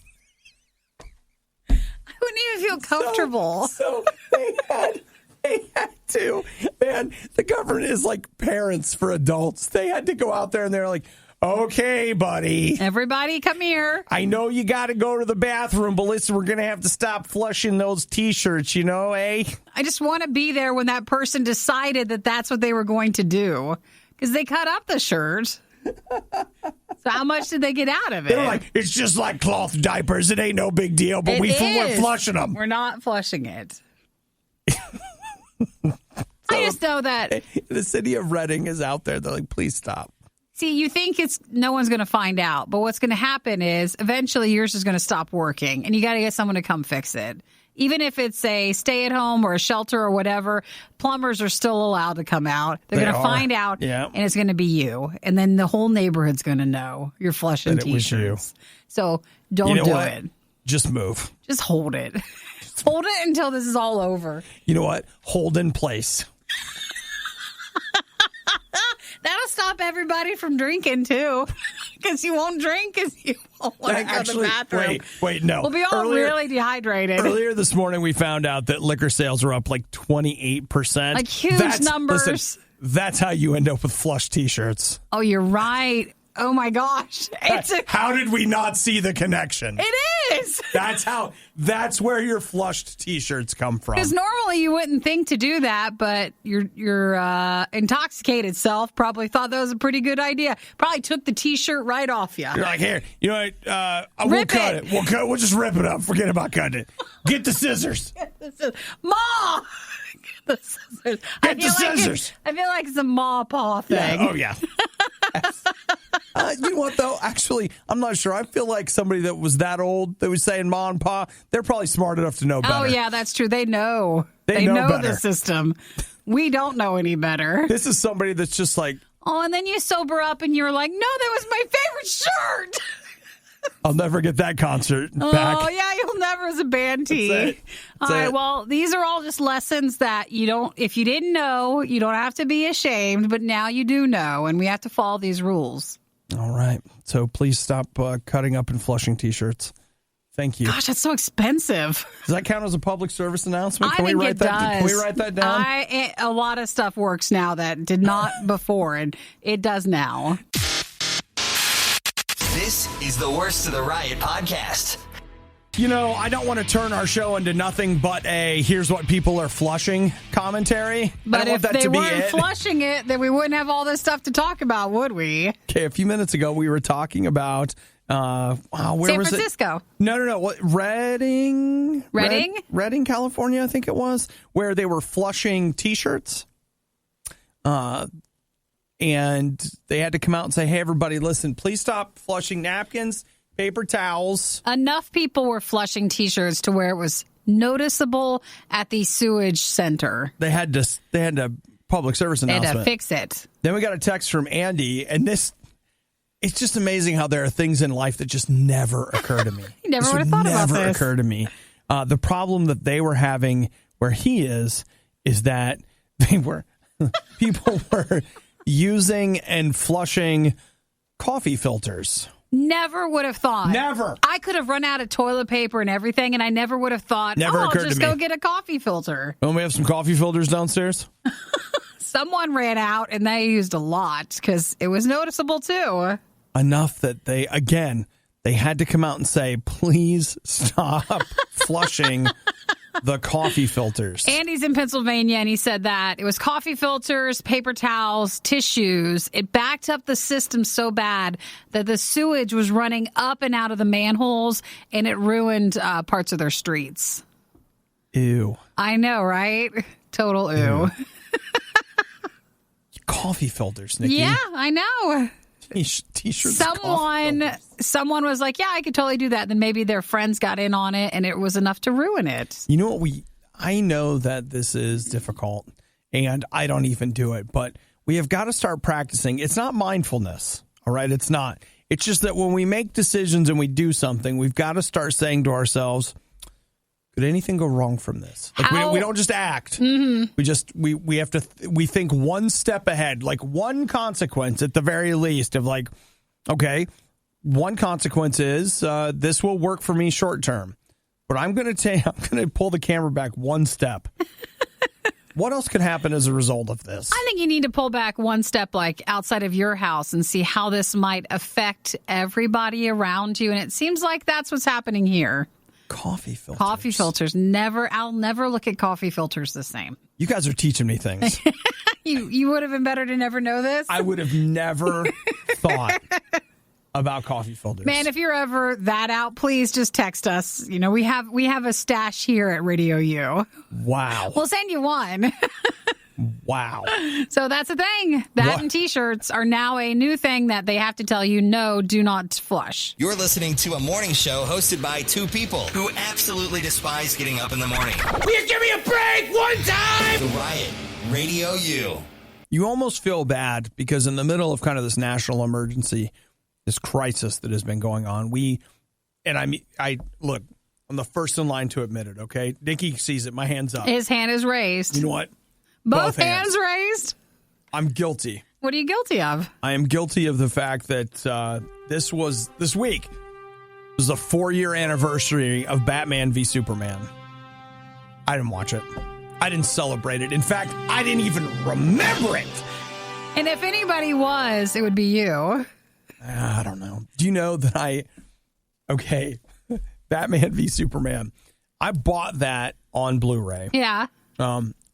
I wouldn't even feel comfortable. So they had to. Man, the government is like parents for adults. They had to go out there, and they're like, okay, buddy. Everybody come here. I know you got to go to the bathroom, but listen, we're going to have to stop flushing those T-shirts, eh? I just want to be there when that person decided that that's what they were going to do. Because they cut up the shirt. So how much did they get out of it? They're like, it's just like cloth diapers. It ain't no big deal, but we're flushing them. We're not flushing it. I just know that the city of Redding is out there. They're like, please stop. See, you think no one's going to find out, but what's going to happen is eventually yours is going to stop working, and you got to get someone to come fix it. Even if it's a stay-at-home or a shelter or whatever, plumbers are still allowed to come out. They're going to find out, and it's going to be you. And then the whole neighborhood's going to know you're flushing T-shirts. So don't do it. Just move. Just hold it. Hold it until this is all over. You know what? Hold in place. That'll stop everybody from drinking, too. Because you won't drink because you won't want to go to the bathroom. Wait, no. We'll be all really dehydrated. Earlier this morning, we found out that liquor sales are up like 28%. Like huge numbers. Listen, that's how you end up with flush T-shirts. Oh, you're right. Oh, my gosh. How did we not see the connection? It is. That's where your flushed T-shirts come from. Because normally you wouldn't think to do that, but your intoxicated self probably thought that was a pretty good idea. Probably took the T-shirt right off you. You're like, here, you know what? We'll cut it. We'll just rip it up. Forget about cutting it. Get the scissors. Ma! Get the scissors. Get the scissors. I feel like it's a ma paw thing. Yeah. Oh, yeah. You know what, though? Actually, I'm not sure. I feel like somebody that was that old that was saying ma and pa, they're probably smart enough to know better. Oh, yeah, that's true. They know. They know the system. We don't know any better. This is somebody that's just like... Oh, and then you sober up and you're like, no, that was my favorite shirt. I'll never get that concert back. Oh, yeah, you'll never as a band tee. All right, well, these are all just lessons that if you didn't know, you don't have to be ashamed, but now you do know, and we have to follow these rules. All right. So please stop cutting up and flushing T-shirts. Thank you. Gosh, that's so expensive. Does that count as a public service announcement? Can we write that down? A lot of stuff works now that did not before, and it does now. This is the Worst of the Riot podcast. I don't want to turn our show into nothing but a here's what people are flushing commentary. But if they weren't it. flushing it, then we wouldn't have all this stuff to talk about, would we? Okay, a few minutes ago, we were talking about where San was Francisco. it? No. What, Redding? Redding, California, I think it was, where they were flushing T-shirts. And they had to come out and say, hey, everybody, listen, please stop flushing napkins, paper towels. Enough people were flushing T-shirts to where it was noticeable at the sewage center. They had to public service announcement. They had to fix it. Then we got a text from Andy, and it's just amazing how there are things in life that just never occur to me. You never would have thought about this. Never occur to me. The problem that they were having where he is that people were using and flushing coffee filters. Never would have thought. Never. I could have run out of toilet paper and everything, and I never would have thought, I'll just go get a coffee filter. Don't we have some coffee filters downstairs? Someone ran out, and they used a lot because it was noticeable, too. Enough that they had to come out and say, please stop flushing the coffee filters. Andy's in Pennsylvania, and he said that it was coffee filters, paper towels, tissues. It backed up the system so bad that the sewage was running up and out of the manholes, and it ruined parts of their streets. Ew. I know, right? Total ew. Coffee filters, Nikki. Yeah, I know. T-shirts. Someone was like, yeah, I could totally do that. Then maybe their friends got in on it, and it was enough to ruin it. You know what? I know that this is difficult, and I don't even do it, but we have got to start practicing. It's not mindfulness, all right? It's not. It's just that when we make decisions and we do something, we've got to start saying to ourselves, could anything go wrong from this? Like we don't just act. Mm-hmm. We have to we think one step ahead, like one consequence at the very least of like, okay, one consequence is this will work for me short term, but I'm going to pull the camera back one step. What else could happen as a result of this? I think you need to pull back one step, like outside of your house, and see how this might affect everybody around you. And it seems like that's what's happening here. Coffee filters. Coffee filters. I'll never look at coffee filters the same. You guys are teaching me things. You would have been better to never know this? I would have never thought about coffee filters. Man, if you're ever that out, please just text us. We have a stash here at RadioU. Wow. We'll send you one. Wow. So that's the thing. And T-shirts are now a new thing that they have to tell you, no, do not flush. You're listening to a morning show hosted by two people who absolutely despise getting up in the morning. Will you give me a break one time? The Riot, RadioU. You almost feel bad because in the middle of kind of this national emergency, this crisis that has been going on, I look, I'm the first in line to admit it, okay? Nikki sees it. My hand's up. His hand is raised. You know what? Both hands raised? I'm guilty. What are you guilty of? I am guilty of the fact that this week was the 4-year anniversary of Batman v Superman. I didn't watch it. I didn't celebrate it. In fact, I didn't even remember it. And if anybody was, it would be you. I don't know. Do you know that Batman v Superman, I bought that on Blu-ray. Yeah.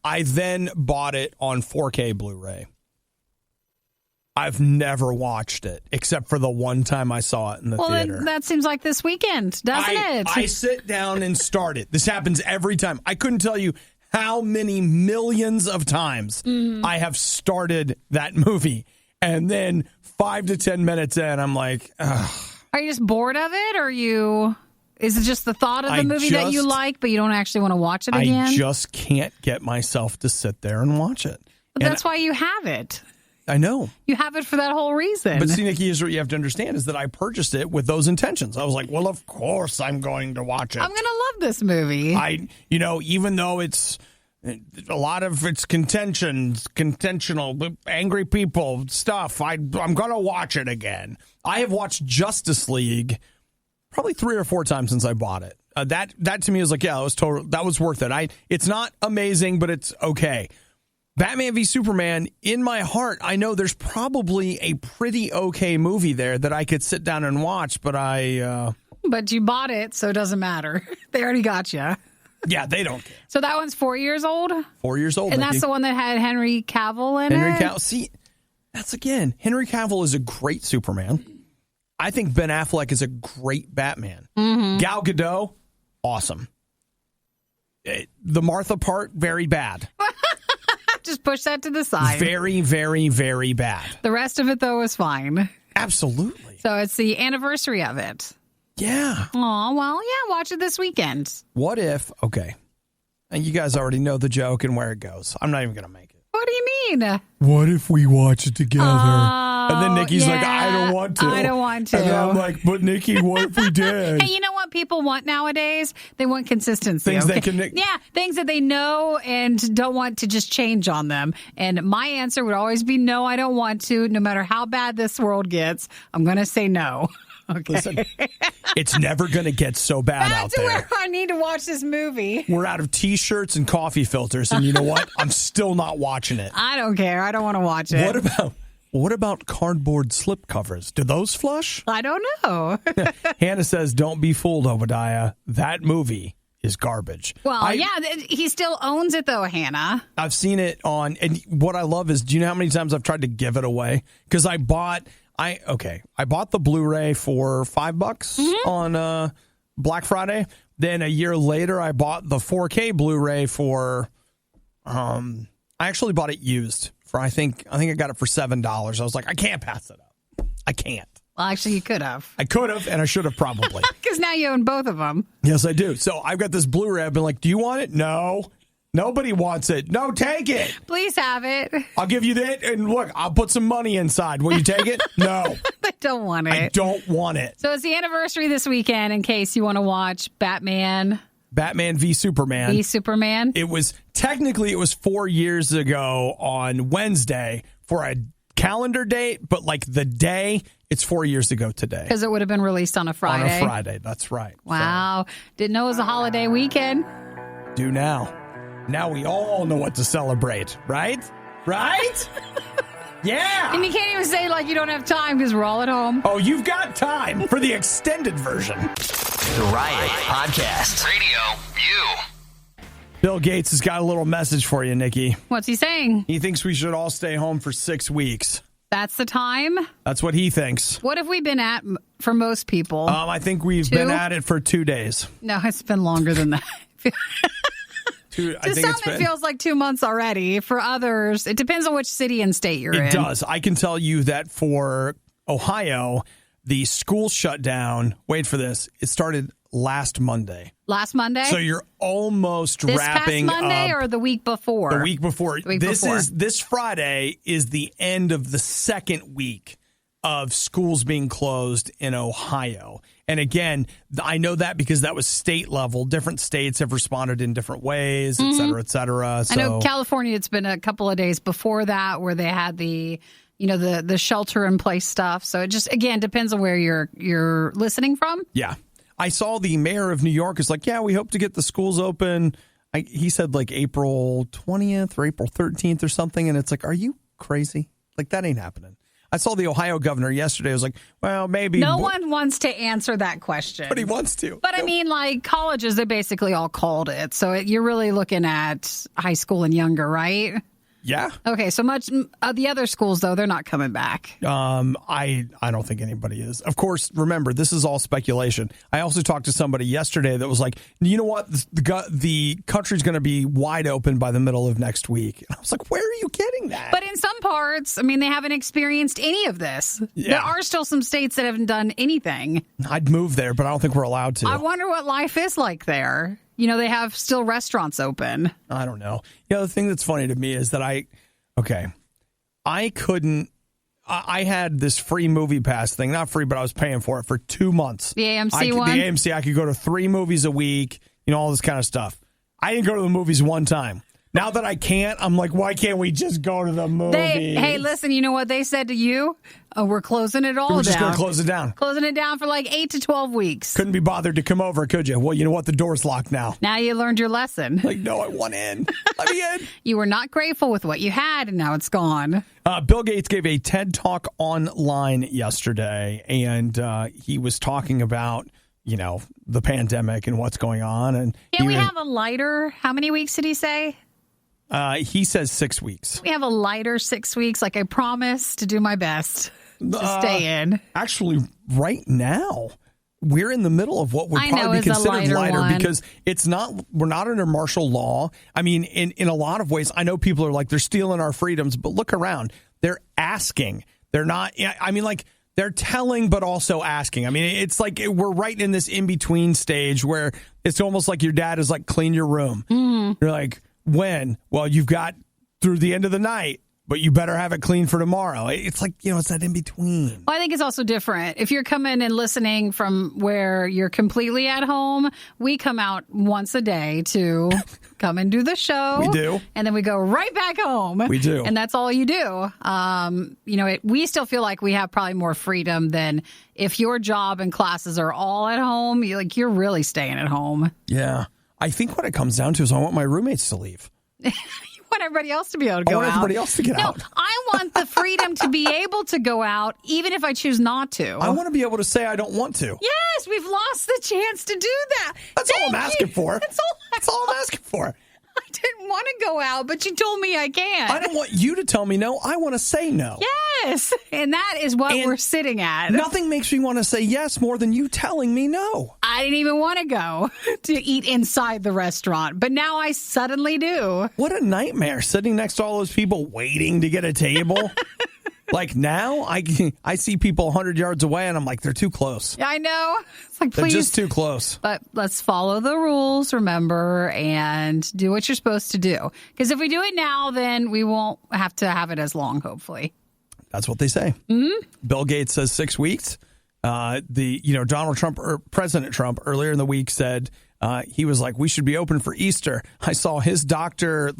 I then bought it on 4K Blu-ray. I've never watched it except for the one time I saw it in the theater. Well, that seems like this weekend, doesn't it? I sit down and start it. This happens every time. I couldn't tell you how many millions of times I have started that movie. And then 5 to 10 minutes in, I'm like, ugh. Are you just bored of it, or is it just the thought of the movie that you like, but you don't actually want to watch it again? I just can't get myself to sit there and watch it. But that's why you have it. I know. You have it for that whole reason. But see, Nikki, here's what you have to understand is that I purchased it with those intentions. I was like, well, of course I'm going to watch it. I'm going to love this movie. Even though it's a lot of it's contentional, angry people stuff, I'm going to watch it again. I have watched Justice League probably 3 or 4 times since I bought it. That to me was like, yeah, that was worth it. It's not amazing, but it's okay. Batman v Superman, in my heart, I know there's probably a pretty okay movie there that I could sit down and watch, but But you bought it, so it doesn't matter. They already got you. Yeah, they don't care. So that one's 4 years old? 4 years old. And that's the one that had Henry Cavill in it? Henry Cavill. See, that's again, Henry Cavill is a great Superman. I think Ben Affleck is a great Batman. Mm-hmm. Gal Gadot, awesome. The Martha part, very bad. Just push that to the side. Very, very, very bad. The rest of it, though, is fine. Absolutely. So it's the anniversary of it. Yeah. Oh, well, yeah, watch it this weekend. What if, okay, and you guys already know the joke and where it goes. I'm not even going to make it. What do you mean? What if we watch it together? And then Nikki's like, I don't want to. I don't want to. And then I'm like, but Nikki, what if we did? Hey, you know what people want nowadays? They want consistency. Things okay? they can... Yeah, things that they know and don't want to just change on them. And my answer would always be no, I don't want to. No matter how bad this world gets, I'm going to say no. Okay. Listen, it's never going to get so bad out there. That's where I need to watch this movie. We're out of T-shirts and coffee filters, and you know what? I'm still not watching it. I don't care. I don't want to watch it. What about cardboard slip covers? Do those flush? I don't know. Hannah says, don't be fooled, Obadiah. That movie is garbage. Well, he still owns it, though, Hannah. I've seen it on, and what I love is, do you know how many times I've tried to give it away? Because I bought the Blu-ray for $5 on Black Friday. Then a year later, I bought the 4K Blu-ray for, I actually bought it used for, I think I got it for $7. I was like, I can't pass it up. I can't. Well, actually, you could have. I could have, and I should have probably. Because now you own both of them. Yes, I do. So I've got this Blu-ray. I've been like, do you want it? No. Nobody wants it. No, take it. Please have it. I'll give you that. And look, I'll put some money inside. Will you take it? No. I don't want it. I don't want it. So it's the anniversary this weekend in case you want to watch Batman v Superman. It was 4 years ago on Wednesday for a calendar date, but like the day, it's 4 years ago today. Because it would have been released on a Friday. On a Friday, that's right. Wow. So. Didn't know it was a holiday weekend. Do now. Now we all know what to celebrate, right? Right? Yeah. And you can't even say like you don't have time because we're all at home. Oh, you've got time for the extended version. The Riot Podcast. RadioU. Bill Gates has got a little message for you, Nikki. What's he saying? He thinks we should all stay home for 6 weeks. That's the time? That's what he thinks. What have we been at for most people? I think we've been at it for 2 days. No, it's been longer than that. To some, it feels like 2 months already. For others, it depends on which city and state you're in. It does. I can tell you that for Ohio, the school shut down. Wait for this. It started last Monday. Last Monday? So you're almost this wrapping past Monday up, or the week before? The week before. This Friday is the end of the second week of schools being closed in Ohio. And again, I know that because that was state level. Different states have responded in different ways, et cetera, et cetera. So, I know California, it's been a couple of days before that where they had the shelter in place stuff. So it just, again, depends on where you're listening from. Yeah. I saw the mayor of New York is like, yeah, we hope to get the schools open. He said like April 20th or April 13th or something. And it's like, are you crazy? Like, that ain't happening. I saw the Ohio governor yesterday. I was like, well, maybe. No one wants to answer that question. But he wants to. But I mean, like colleges, they basically all called it. So you're really looking at high school and younger, right? Yeah. Okay, so much the other schools, though, they're not coming back. I don't think anybody is. Of course, remember, this is all speculation. I also talked to somebody yesterday that was like, you know what? The country's going to be wide open by the middle of next week. And I was like, where are you getting that? But in some parts, I mean, they haven't experienced any of this. Yeah. There are still some states that haven't done anything. I'd move there, but I don't think we're allowed to. I wonder what life is like there. You know, they have still restaurants open. I don't know. You know, the thing that's funny to me is that I had this free movie pass thing. Not free, but I was paying for it for 2 months. The AMC one? The AMC, I could go to 3 movies a week, you know, all this kind of stuff. I didn't go to the movies one time. Now that I can't, I'm like, why can't we just go to the movies? Hey, listen, you know what they said to you? We're closing it all down. We're just going to close it down. Closing it down for like 8 to 12 weeks. Couldn't be bothered to come over, could you? Well, you know what? The door's locked now. Now you learned your lesson. Like, no, I want in. Let me in. You were not grateful with what you had, and now it's gone. Bill Gates gave a TED Talk online yesterday, and he was talking about, the pandemic and what's going on. And can we have a lighter? How many weeks did he say? He says 6 weeks. We have a lighter 6 weeks. Like I promise to do my best to stay in. Actually, right now, we're in the middle of what would probably be considered lighter because we're not under martial law. I mean, in a lot of ways, I know people are like, they're stealing our freedoms, but look around. They're asking. They're not, I mean, like, they're telling, but also asking. I mean, it's like we're right in this in-between stage where it's almost like your dad is like, clean your room. Mm-hmm. You're like, when? Well, you've got through the end of the night, but you better have it clean for tomorrow. It's like, it's that in between. Well, I think it's also different. If you're coming and listening from where you're completely at home, we come out once a day to come and do the show. We do. And then we go right back home. We do. And that's all you do. We still feel like we have probably more freedom than if your job and classes are all at home. You're really staying at home. Yeah. I think what it comes down to is I want my roommates to leave. I want everybody else to be able to go out. I want everybody else to get out. No, I want the freedom to be able to go out, even if I choose not to. I want to be able to say I don't want to. Yes, we've lost the chance to do that. That's all I'm asking for. That's all I'm asking for. I didn't want to go out, but you told me I can. I don't want you to tell me no. I want to say no. Yes, and that is what we're sitting at. Nothing makes me want to say yes more than you telling me no. I didn't even want to go to eat inside the restaurant, but now I suddenly do. What a nightmare, sitting next to all those people waiting to get a table. Like now, I see people 100 yards away, and I'm like, they're too close. I know. It's like, please. They're just too close. But let's follow the rules, remember, and do what you're supposed to do. Because if we do it now, then we won't have to have it as long, hopefully. That's what they say. Mm-hmm. Bill Gates says 6 weeks. Donald Trump or President Trump earlier in the week said he was like, we should be open for Easter. I saw his doctor,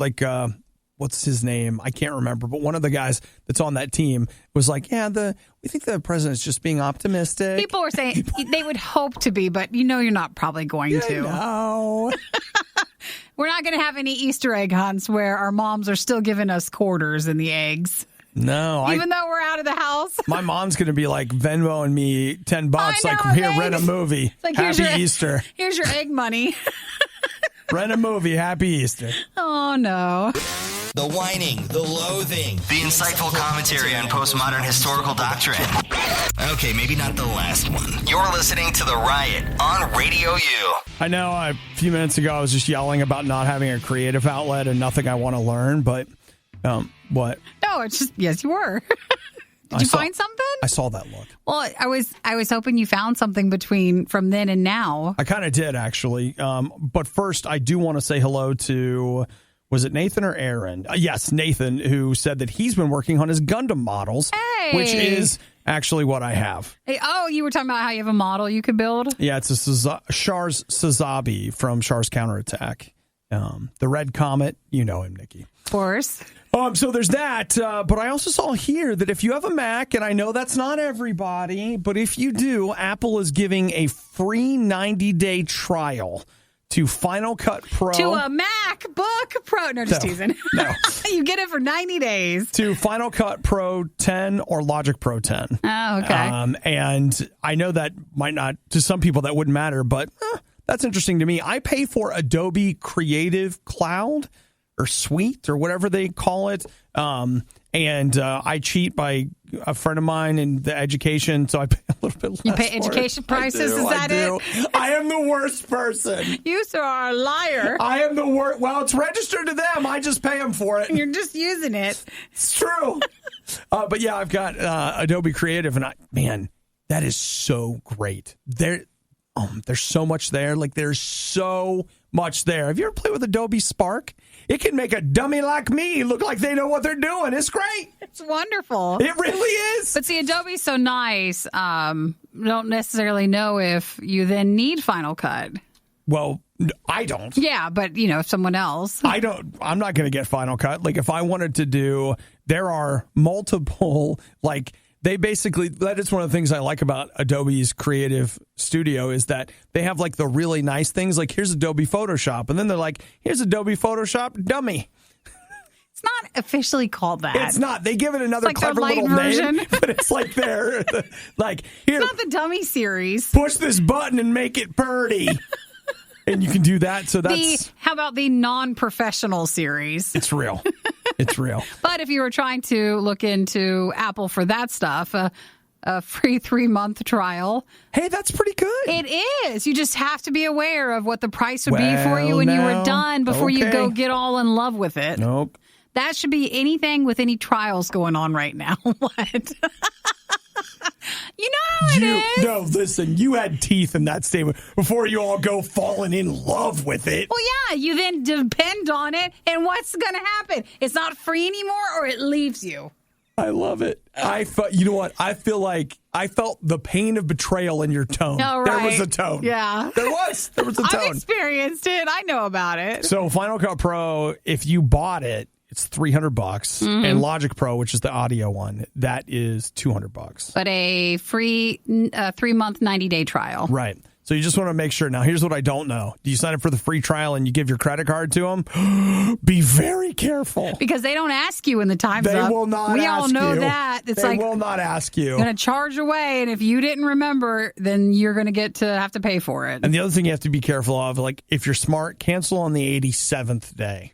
what's his name? I can't remember, but one of the guys that's on that team was like, we think the president's just being optimistic. People were saying they would hope to be, but you're not probably going to. No. We're not going to have any Easter egg hunts where our moms are still giving us quarters in the eggs. No. Even though we're out of the house. My mom's going to be like Venmoing me $10. Rent a movie. Like, Happy Easter. Here's your egg money. Rent a movie. Happy Easter. Oh, no. The whining, the loathing, the insightful commentary on postmodern historical doctrine. Okay, maybe not the last one. You're listening to The Riot on RadioU. I know a few minutes ago I was just yelling about not having a creative outlet and nothing I want to learn, but what? No, it's just, yes, you were. Did you find something? I saw that look. Well, I was hoping you found something from then and now. I kind of did, actually. But first, I do want to say hello to, was it Nathan or Aaron? Yes, Nathan, who said that he's been working on his Gundam models, which is actually what I have. Hey, you were talking about how you have a model you could build? Yeah, it's a Char's Sazabi from Char's Counterattack. The Red Comet, you know him, Nikki. Of course. So there's that, but I also saw here that if you have a Mac, and I know that's not everybody, but if you do, Apple is giving a free 90-day trial to Final Cut Pro. To a MacBook Pro. No, just teasing. No. You get it for 90 days. To Final Cut Pro 10 or Logic Pro 10. Oh, okay. And I know that might not, to some people that wouldn't matter, but that's interesting to me. I pay for Adobe Creative Cloud or Suite or whatever they call it. And I cheat by a friend of mine in the education, so I pay a little bit less. You pay education prices? Is that it? I am the worst person. You sir are a liar. I am the worst. Well, it's registered to them. I just pay them for it. You're just using it. It's true. But yeah, I've got Adobe Creative, and man, that is so great. There's so much there. Like, there's so much there. Have you ever played with Adobe Spark? It can make a dummy like me look like they know what they're doing. It's great. It's wonderful. It really is. But see, Adobe's so nice. Don't necessarily know if you then need Final Cut. Well, I don't. Yeah, but, someone else. I'm not going to get Final Cut. Like, if I wanted to do, there are multiple, they basically, that is one of the things I like about Adobe's Creative Studio is that they have the really nice things. Like, here's Adobe Photoshop. And then they're like, here's Adobe Photoshop Dummy. It's not officially called that. It's not. They give it another like their clever light little version. name, but it's like they're like, here, It's not the dummy series. push this button and make it purdy. And you can do that. So that's... How about the non-professional series? It's real. It's real. But if you were trying to look into Apple for that stuff, a free 3-month trial. Hey, that's pretty good. It is. You just have to be aware of what the price would be for you when you were done before you go get all in love with it. Nope. That should be anything with any trials going on right now. What? You know how it is. No, listen, you had teeth in that statement before you all go falling in love with it. Well, yeah, you then depend on it, and what's going to happen? It's not free anymore, or it leaves you. I love it. You know what? I feel like I felt the pain of betrayal in your tone. Oh, right. There was a tone. Yeah. There was a tone. I've experienced it. I know about it. So Final Cut Pro, if you bought it, it's $300, and Logic Pro, which is the audio one, that is $200. But a free 3-month, 90-day trial. Right. So you just want to make sure. Now, here's what I don't know. Do you sign up for the free trial and you give your credit card to them? Be very careful. Because they don't ask you when the time's up. They will not ask you. We all know that. It's they will not ask you. Going to charge away, and if you didn't remember, then you're going to have to pay for it. And the other thing you have to be careful of, like, if you're smart, cancel on the 87th day.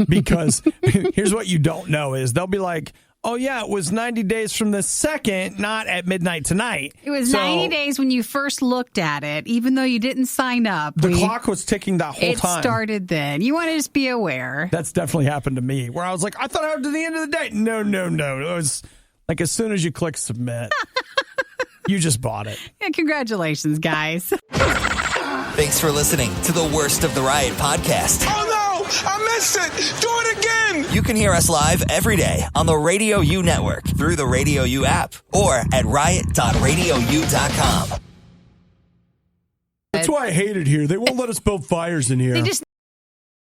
Because here's what you don't know is they'll be like, oh, yeah, it was 90 days from the second, not at midnight tonight. It was 90 days when you first looked at it, even though you didn't sign up. The clock was ticking that whole time. It started then. You want to just be aware. That's definitely happened to me, where I was like, I thought I was to the end of the day. No. It was like as soon as you click submit, you just bought it. Yeah, congratulations, guys. Thanks for listening to the Worst of the Riot podcast. Oh, no! I missed it! Do it again! You can hear us live every day on the RadioU network through the RadioU app or at riot.radiou.com. That's why I hate it here. They won't let us build fires in here. They just